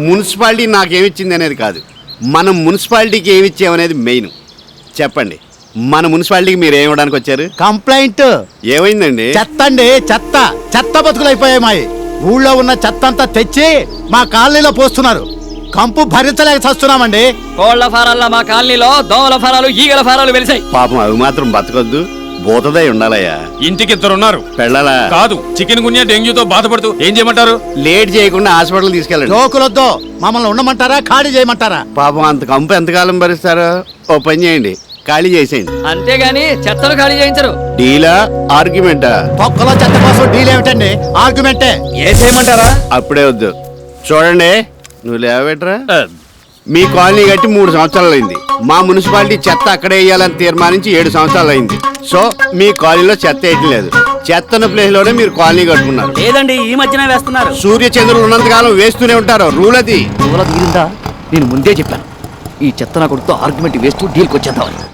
Municipality నాకేమిచ్చింది అనేది కాదు, మనం మున్సిపాలిటీకి ఏమిచ్చామనేది మెయిన్. చెప్పండి, మన మున్సిపాలిటీకి మీరు ఏమివ్వడానికి వచ్చారు? కంప్లైంట్. ఏమైందండి? చెత్త అండి, చెత్త చెత్త బతుకులు అయిపోయాయి మాయి. ఊళ్ళో ఉన్న చెత్త అంతా తెచ్చి మా కాలనీలో పోస్తున్నారు. కంపు భరించలేక చస్తున్నామండి. కోళ్ల ఫారాల మా కాలనీలో దోమల ఫారాలు, ఈగల ఫారాలు వెలిసాయి. పాపం అవి మాత్రం బతకొద్దు, భూతదై ఉండాలయ్యా. ఇంటికి 2 ఉన్నారు. పెళ్ళాలా? కాదు, చికెన్ గున్యా డెంగ్యూతో బాధపడుతూ ఏం చేయమంటారు? లేట్ చేయకుండా హాస్పిటల్ తీసుకెళ్ళండి. జోకులొద్దు, మమ్మల్ని ఉండమంటారా ఖాళీ చేయమంటారా? పాపం అంత కంపు ఎంతకాలం భరిస్తారో ఓ పని చేయండి, ఖాళీ చేసేయండి. అంతేగాని చెత్తను ఖాళీ చేయించరు. డీలా ఆర్గ్యుమెంటా? తొక్కలో చెత్త కోసం డీల్ ఏమిటండి? ఆర్గ్యుమెంటే. ఏ చేయమంటారా? అప్పుడే వద్దు. చూడండి, నువ్వు లేవబెట్టరా. మీ కాలనీ కట్టి 3 సంవత్సరాలు అయింది. మా మున్సిపాలిటీ చెత్త అక్కడే వేయాలని తీర్మానించి 7 సంవత్సరాలు అయింది. సో మీ కాలనీలో చెత్త వేయట్లేదు. చెత్తన ప్లేస్ లోనే మీరు కాలనీ కట్టుకున్నారు. లేదండి, ఈ మధ్యన వేస్తున్నారు. సూర్య చంద్రులు ఉన్నంతకాలం వేస్తూనే ఉంటారు, రూల్ అది. తీరిందా? నేను ముందే చెప్పాను, ఈ చెత్త నా కొడుకుతో ఆర్గ్యుమెంట్ వేస్తూ డీల్కి వచ్చేద్దామని.